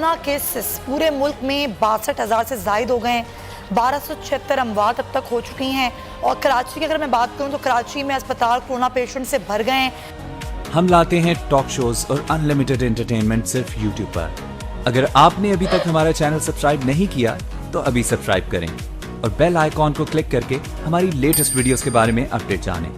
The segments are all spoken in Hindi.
कोरोना केसेस पूरे मुल्क में 62,000 से जायद हो गए हैं। 1276 अमवात अब तक हो चुकी हैं और कराची की अगर मैं बात करूं तो कराची में अस्पताल कोरोना पेशेंट से भर गए हैं। हम लाते हैं टॉक शोज और अनलिमिटेड एंटरटेनमेंट सिर्फ यूट्यूब पर। अगर आपने अभी तक हमारा चैनल सब्सक्राइब नहीं किया तो अभी सब्सक्राइब करें और बेल आइकॉन को क्लिक करके हमारी लेटेस्ट वीडियोस के बारे में अपडेट जानें।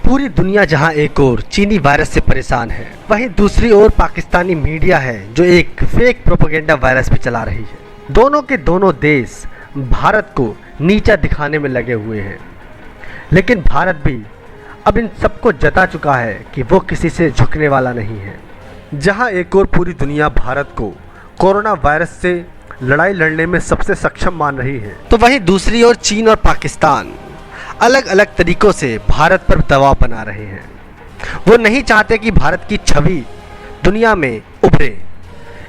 पूरी दुनिया जहां एक ओर चीनी वायरस से परेशान है, वहीं दूसरी ओर पाकिस्तानी मीडिया है जो एक फेक प्रोपेगेंडा वायरस पे चला रही है। दोनों के दोनों देश भारत को नीचा दिखाने में लगे हुए हैं, लेकिन भारत भी अब इन सबको जता चुका है कि वो किसी से झुकने वाला नहीं है। जहां एक ओर पूरी दुनिया भारत को कोरोना वायरस से लड़ाई लड़ने में सबसे सक्षम मान रही है, तो वहीं दूसरी ओर चीन और पाकिस्तान अलग अलग तरीकों से भारत पर दबाव बना रहे हैं। वो नहीं चाहते कि भारत की छवि दुनिया में उभरे,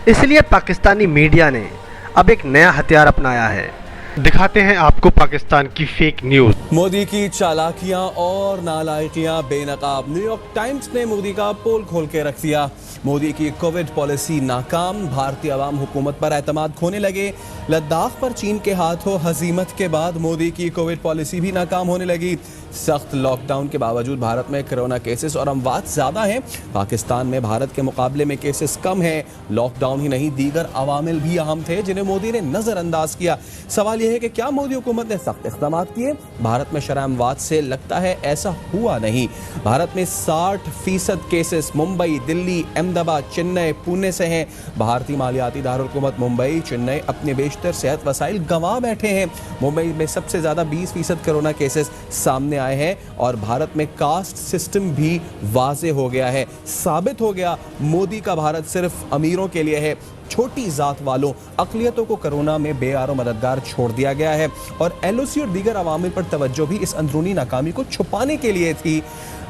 इसलिए पाकिस्तानी मीडिया ने अब एक नया हथियार अपनाया है। दिखाते हैं आपको पाकिस्तान की फेक न्यूज़। मोदी की चालाकियां और नालायकियां बेनकाब। न्यूयॉर्क टाइम्स ने मोदी का पोल खोल के रख दिया। मोदी की कोविड पॉलिसी नाकाम, भारतीय आवाम हुकूमत पर एतमाद खोने लगे। लद्दाख पर चीन के हाथों हजीमत के बाद मोदी की कोविड पॉलिसी भी नाकाम होने लगी। सख्त लॉकडाउन के बावजूद भारत में कोरोना केसेस और अमवात ज़्यादा हैं। पाकिस्तान में भारत के मुकाबले में केसेस कम हैं। लॉकडाउन ही नहीं, दीगर अवामिल भी अहम थे जिन्हें मोदी ने नज़रअंदाज किया। सवाल यह है कि क्या मोदी हुकूमत ने सख्त इक़दाम किए? भारत में शरह अमवात से लगता है ऐसा हुआ नहीं। भारत में 60% केसेस मुंबई, दिल्ली, अहमदाबाद, चेन्नई, पुणे से हैं। भारतीय मालियाती दारुलहुकूमत मुंबई, चेन्नई अपने बेशतर सेहत वसाइल गंवा बैठे हैं। मुंबई में सबसे ज़्यादा 20% कोरोना केसेस सामने आए हैं और भारत में कास्ट सिस्टम भी वाज़े हो गया है। साबित हो गया मोदी का भारत सिर्फ अमीरों के लिए है। छोटी जात वालों, अक़लियतों को कोरोना में बेआरो मददगार छोड़ दिया गया है और एलओसी और दीगर अवामिल पर तवज्जो भी इस अंदरूनी नाकामी को छुपाने के लिए थी।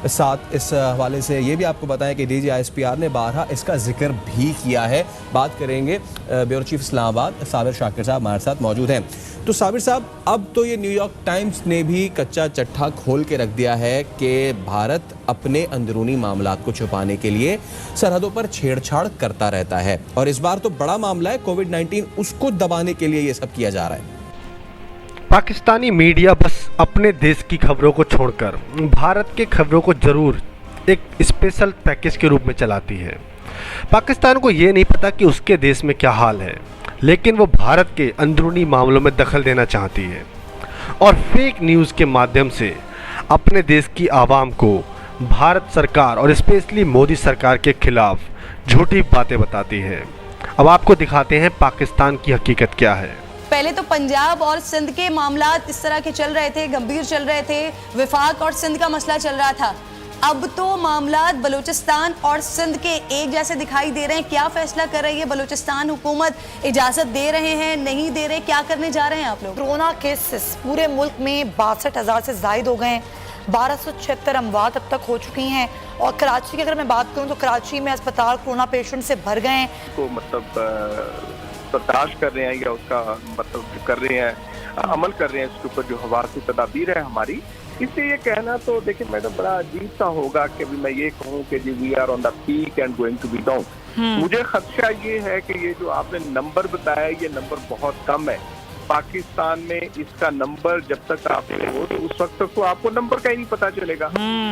साथ इस हवाले से ये भी आपको बताएं कि DGISPR ने बारहा इसका जिक्र भी किया है। बात करेंगे ब्यूरो चीफ इस्लामाबाद साबिर शाकिर साहब हमारे साथ मौजूद हैं। तो साबिर साहब, अब तो ये न्यूयॉर्क टाइम्स ने भी कच्चा चट्टा खोल के रख दिया है कि भारत अपने अंदरूनी मामलात को छुपाने के लिए सरहदों पर छेड़छाड़ करता रहता है और इस बार तो बड़ा मामला है कोविड-19, उसको दबाने के लिए ये सब किया जा रहा है। पाकिस्तानी मीडिया बस अपने देश की खबरों को छोड़कर भारत के खबरों को जरूर एक स्पेशल पैकेज के रूप में चलाती है। पाकिस्तान को ये नहीं पता कि उसके देश में क्या हाल है, लेकिन वो भारत के अंदरूनी मामलों में दखल देना चाहती है और फेक न्यूज़ के माध्यम से अपने देश की आवाम को भारत सरकार और स्पेशली मोदी सरकार के खिलाफ झूठी बातें बताती है। अब आपको दिखाते हैं पाकिस्तान की हकीकत क्या है। पहले तो पंजाब और सिंध के मामलात इस तरह के चल रहे थे, गंभीर चल रहे थे, विफाक और सिंध का मसला चल रहा था। अब तो मामलात बलूचिस्तान और सिंध के एक जैसे दिखाई दे रहे हैं। क्या फैसला कर रही है बलूचिस्तान हुकूमत? इजाजत दे रहे हैं, नहीं दे रहे? क्या करने जा रहे हैं आप लोग? कोरोना केसेस पूरे मुल्क में 62,000 से जायद हो गए हैं। 1276 अमवात अब तक हो चुकी हैं और कराची की अगर मैं बात करूं तो कराची में अस्पताल कोरोना पेशेंट से भर गए हैं। तो मतलब बर्दाश्त कर रहे हैं या उसका मतलब कर रहे हैं, अमल कर रहे हैं इसके ऊपर जो हवासी तदाबीर है हमारी। इससे ये कहना तो देखिए मैडम बड़ा अजीब सा होगा कि मैं ये कहूँ कि जी we are on the peak and going to be down. मुझे खदशा ये है कि ये जो आपने नंबर बताया ये नंबर बहुत कम है। पाकिस्तान में इसका नंबर जब तक आप हो तो उस वक्त तक तो आपको नंबर का ही नहीं पता चलेगा।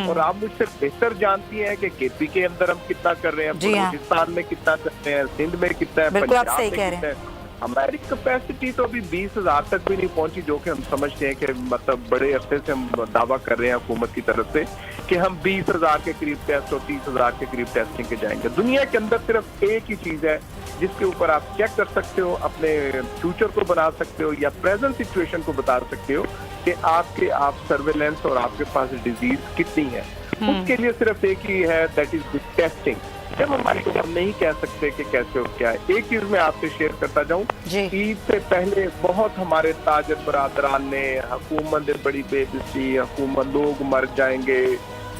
और आप मुझसे बेहतर जानती हैं कि केपी के अंदर हम कितना कर रहे हैं, बलूचिस्तान में कितना कर रहे हैं, सिंध में कितना है, पंजाब में कितना है। हमारी कैपेसिटी तो अभी 20,000 तक भी नहीं पहुंची, जो कि हम समझते हैं कि मतलब बड़े अरसे से हम दावा कर रहे हैं हुकूमत की तरफ से कि हम 20,000 के करीब टेस्ट और 30,000 के करीब टेस्टिंग के जाएंगे। दुनिया के अंदर सिर्फ एक ही चीज है जिसके ऊपर आप चेक कर सकते हो, अपने फ्यूचर को बना सकते हो या प्रेजेंट सिचुएशन को बता सकते हो कि आपके सर्वेलेंस और आपके पास डिजीज कितनी है। उसके लिए सिर्फ एक ही है, दैट इज टेस्टिंग। जब हमारी को हम नहीं कह सकते कि कैसे हो क्या है। एक चीज मैं आपसे शेयर करता जाऊं, ईद से पहले बहुत हमारे ताजर बरादरान ने हुकूमत ने बड़ी बेबसी, हुकूमत लोग मर जाएंगे,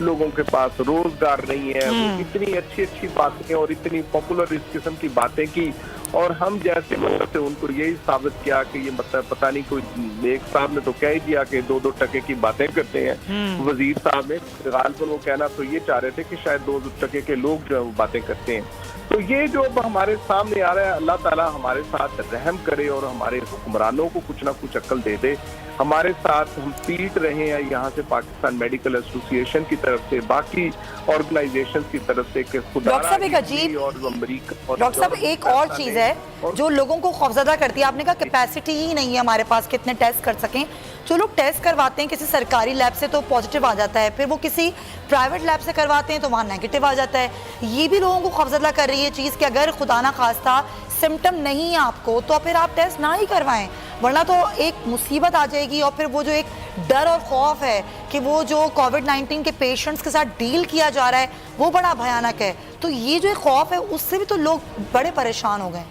लोगों के पास रोजगार नहीं है, इतनी अच्छी अच्छी बातें और इतनी पॉपुलर इस किस्म की बातें की और हम जैसे लोगों से उनको यही साबित किया कि ये मतलब पता नहीं कोई एक साहब ने तो कह ही दिया कि 2-2 टके की बातें करते हैं। वजीर साहब ने गालबन वो कहना तो ये चाह रहे थे कि शायद 2-2 टके के लोग जो है वो बातें करते हैं। तो ये जो अब हमारे सामने आ रहा है, अल्लाह ताला हमारे साथ रहम करे और हमारे हुक्मरानों को कुछ ना कुछ अक्ल दे दे। हमारे साथ हम पीट रहे हैं यहाँ से पाकिस्तान मेडिकल एसोसिएशन की तरफ से, बाकी ऑर्गेनाइजेशन की तरफ से कि खुदा डॉक्टर साहब एक अजीब और अमेरिका और डॉक्टर साहब एक और चीज है जो लोगों को खौफजदा करती है। आपने कहा कैपेसिटी ही नहीं है हमारे पास कितने टेस्ट कर सकें। जो लोग टेस्ट करवाते हैं किसी सरकारी लैब से तो पॉजिटिव आ जाता है, फिर वो किसी प्राइवेट लैब से करवाते हैं तो वहाँ नेगेटिव आ जाता है। ये भी लोगों को खौफजदा कर रही है चीज़ कि अगर खुदा ना खास्ता सिम्टम नहीं है आपको तो फिर आप टेस्ट ना ही करवाएं, वरना तो एक मुसीबत आ जाएगी। और फिर वो जो एक डर और खौफ है कि वो जो कोविड-19 के पेशेंट्स के साथ डील किया जा रहा है वो बड़ा भयानक है। तो ये जो एक खौफ है उससे भी तो लोग बड़े परेशान हो गए।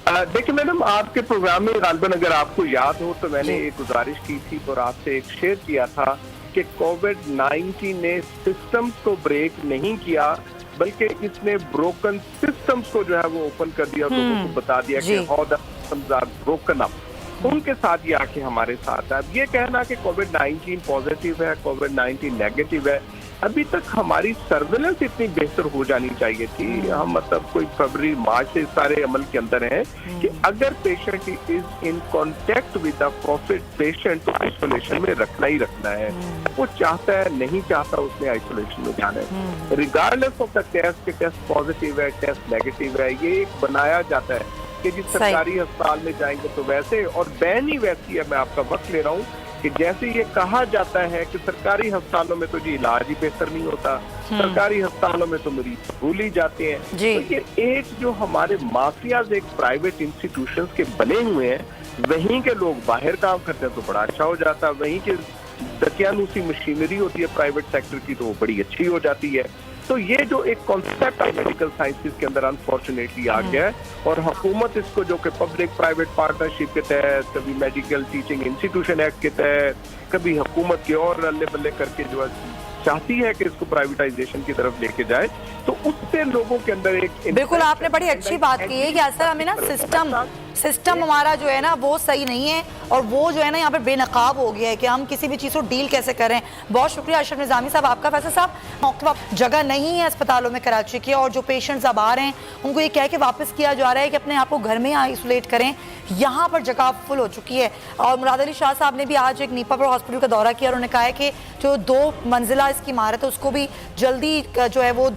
देखिए मैडम, आपके प्रोग्राम में गालिबन अगर आपको याद हो तो मैंने एक गुजारिश की थी और आपसे एक शेयर किया था कि कोविड-19 ने सिस्टम्स को ब्रेक नहीं किया बल्कि इसने ब्रोकन सिस्टम्स को जो है वो ओपन कर दिया, लोगों को बता दिया कि how the systems are broken up. उनके साथ ये आके हमारे साथ है। अब ये कहना कि कोविड-19 पॉजिटिव है, कोविड-19 नेगेटिव है, अभी तक हमारी सर्वेलेंस इतनी बेहतर हो जानी चाहिए थी। हम मतलब कोई फरवरी मार्च से सारे अमल के अंदर हैं कि अगर patient is in contact with the Covid patient तो आइसोलेशन में रखना ही रखना है। वो चाहता है नहीं चाहता उसने आइसोलेशन में जाना है, रिगार्डलेस ऑफ द टेस्ट के टेस्ट पॉजिटिव है टेस्ट नेगेटिव है। ये एक बनाया जाता है कि जिस सरकारी अस्पताल में जाएंगे तो वैसे, और बैन ही वैसी है। मैं आपका वक्त ले रहा हूँ कि जैसे ये कहा जाता है कि सरकारी अस्पतालों में तो जी इलाज ही बेहतर नहीं होता, सरकारी अस्पतालों में तो मरीज भूल ही जाते हैं। तो ये एक जो हमारे माफियाज एक प्राइवेट इंस्टीट्यूशंस के बने हुए हैं, वहीं के लोग बाहर काम करते हैं तो बड़ा अच्छा हो जाता है, वहीं के दकियानूसी मशीनरी होती है प्राइवेट सेक्टर की तो वो बड़ी अच्छी हो जाती है। तो ये जो एक कॉन्सेप्ट है मेडिकल साइंसेज के अंदर अनफॉर्चुनेटली आ गया है और हुकूमत इसको जो कि पब्लिक प्राइवेट पार्टनरशिप के तहत, कभी मेडिकल टीचिंग इंस्टीट्यूशन एक्ट के तहत, कभी हुकूमत की और अल्ले बल्ले करके जो है चाहती है कि इसको प्राइवेटाइजेशन की तरफ लेके जाए, तो उससे लोगों के अंदर एक बिल्कुल आपने बड़ी अच्छी बात की है कि असल हमें ना सिस्टम हमारा जो है ना वो सही नहीं है और वो जो है ना यहाँ पर बेनकाब हो गया है कि हम किसी भी चीज़ को डील कैसे करें। बहुत शुक्रिया अशरफ निज़ामी साहब आपका। फैसल साहब, मौके पर जगह नहीं है अस्पतालों में कराची की और जो पेशेंट्स अब आ रहे हैं उनको ये कह के वापस किया जा रहा है कि अपने आप को घर में आइसोलेट करें, यहाँ पर जगह फुल हो चुकी है। और मुराद अली शाह साहब ने भी आज एक नीपापुर हॉस्पिटल का दौरा किया और उन्होंने कहा है कि जो 2 मंजिला इसकी इमारत है उसको भी जल्दी जो है वो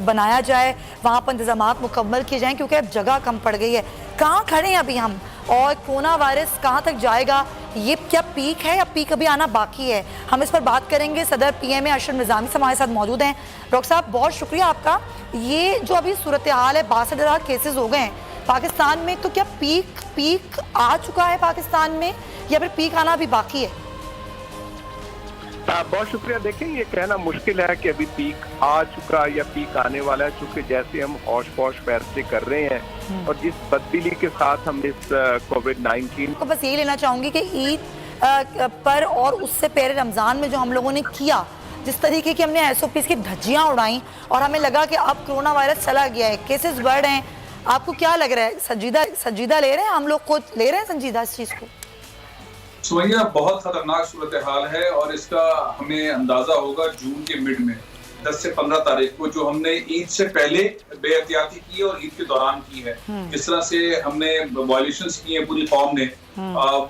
बनाया जाए, वहाँ पर इंतजामात मुकम्मल किए जाएँ क्योंकि अब जगह कम पड़ गई है। कहाँ खड़े हैं अभी हम और कोरोना वायरस कहाँ तक जाएगा, ये क्या पीक है या पीक अभी आना बाकी है, हम इस पर बात करेंगे। सदर पीएमए अशरफ निज़ामी हमारे साथ मौजूद हैं। डॉक्टर साहब बहुत शुक्रिया आपका। ये जो अभी सूरत हाल है 62,000 केसेस हो गए हैं पाकिस्तान में, तो क्या पीक आ चुका है पाकिस्तान में या फिर पीक आना अभी बाकी है? बहुत शुक्रिया। देखें, ये कहना मुश्किल है कि अभी पीक आ चुका या पीक आने वाला है, क्योंकि जैसे हम होश पौश फैसले कर रहे हैं और जिस तब्दीली के साथ हम इस कोविड-19 को बस यही लेना चाहूँगी कि ईद पर और उससे पहले रमज़ान में जो हम लोगों ने किया, जिस तरीके की हमने SOPs की धज्जियाँ उड़ाई और हमें लगा कि अब कोरोना वायरस चला गया है, केसेस बढ़ रहे हैं, आपको क्या लग रहा है? संजीदा ले रहे हैं हम लोग, को ले रहे हैं संजीदा इस चीज़ को? सुमैया, बहुत खतरनाक सूरत हाल है और इसका हमें अंदाजा होगा जून के मिड में 10 से 15 तारीख को, जो हमने ईद से पहले बेहतियाती की और ईद के दौरान की है। जिस तरह से हमने वायलेशंस की है पूरी कौम ने,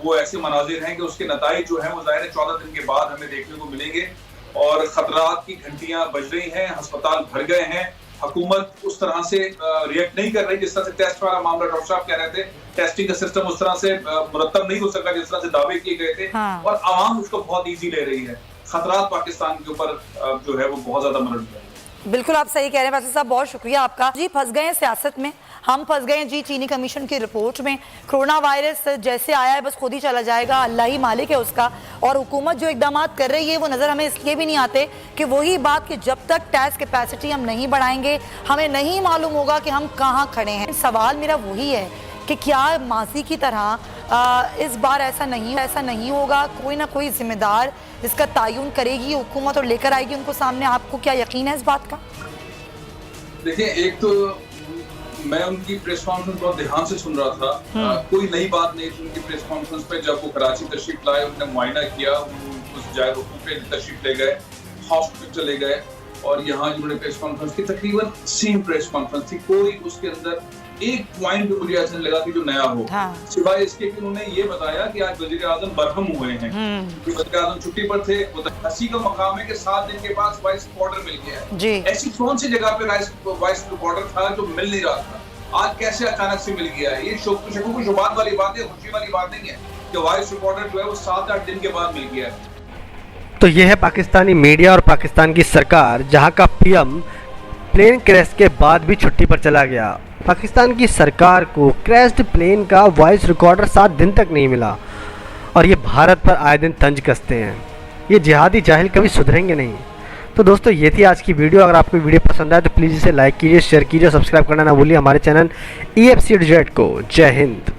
वो ऐसे मनाजिर हैं कि उसके नताइज जो है वो ज़ाहिर है 14 दिन के बाद हमें देखने को मिलेंगे और खतरात की घंटियां बज रही हैं, अस्पताल भर गए हैं, हुकूमत उस तरह से रिएक्ट नहीं कर रही जिस तरह से टेस्ट वाला मामला डॉक्टर साहब कह रहे थे, टेस्टिंग का सिस्टम उस तरह से मुरत्तब नहीं हो सका जिस तरह से दावे किए गए थे। और आवाम उसको बहुत इजी ले रही है। खतरात पाकिस्तान के ऊपर जो है वो बहुत ज्यादा मरड़ है। बिल्कुल आप सही कह रहे हैं वैसे साहब, बहुत शुक्रिया आपका। जी फंस गए हैं सियासत में, हम फंस गए हैं जी चीनी कमीशन की रिपोर्ट में। कोरोना वायरस जैसे आया है बस खुद ही चला जाएगा, अल्लाह ही मालिक है उसका। और हुकूमत जो इकदाम कर रही है वो नज़र हमें इसलिए भी नहीं आते कि वही बात कि जब तक टेस्ट कैपेसिटी हम नहीं बढ़ाएंगे हमें नहीं मालूम होगा कि हम कहाँ खड़े हैं। सवाल मेरा वही है कि क्या माजी की तरह इस बार ऐसा नहीं होगा, कोई ना कोई जिम्मेदार जिसका तयन करेगी हुकूमत और लेकर आएगी उनको सामने। आपको क्या यकीन है इस बात का? देखिए, एक तो मैं उनकी प्रेस कॉन्फ्रेंस बहुत ध्यान से सुन रहा था, कोई नई बात नहीं थी उनकी प्रेस कॉन्फ्रेंस पे। जब वो कराची तशरीफ लाए, उन्होंने मुआयना किया, उस जाए रुकू पे तशरीफ ले गए, हॉस्पिटल चले गए, और यहाँ जिन्होंने प्रेस कॉन्फ्रेंस की तकरीबन सेम प्रेस कॉन्फ्रेंस थी, कोई उसके अंदर एक पॉइंट भी मुझे ऐसा नहीं लगा कि जो नया हो, सिवाय इसके कि उन्होंने ये बताया कि आज वजीर आजम बरहम हुए हैं, वजीर आजम छुट्टी पर थे। हंसी का मकाम है कि 7 दिन के बाद वाइस रिपोर्टर मिल गया है। ऐसी कौन सी जगह पे वाइस रिपोर्टर था जो मिल नहीं रहा था, आज कैसे अचानक से मिल गया है? ये शकुन शुबात वाली बात है, खुशी वाली बात नहीं है कि वाइस रिपोर्टर जो है वो 7-8 दिन के बाद मिल गया है। तो यह है पाकिस्तानी मीडिया और पाकिस्तान की सरकार, जहां का पीएम प्लेन क्रैश के बाद भी छुट्टी पर चला गया। पाकिस्तान की सरकार को क्रैश्ड प्लेन का वॉइस रिकॉर्डर 7 दिन तक नहीं मिला और ये भारत पर आए दिन तंज कसते हैं। ये जिहादी जाहिल कभी सुधरेंगे नहीं। तो दोस्तों, ये थी आज की वीडियो। अगर आपको वीडियो पसंद आए तो प्लीज़ इसे लाइक कीजिए, शेयर कीजिए, सब्सक्राइब करना ना भूलिए हमारे चैनल EFC को। जय हिंद।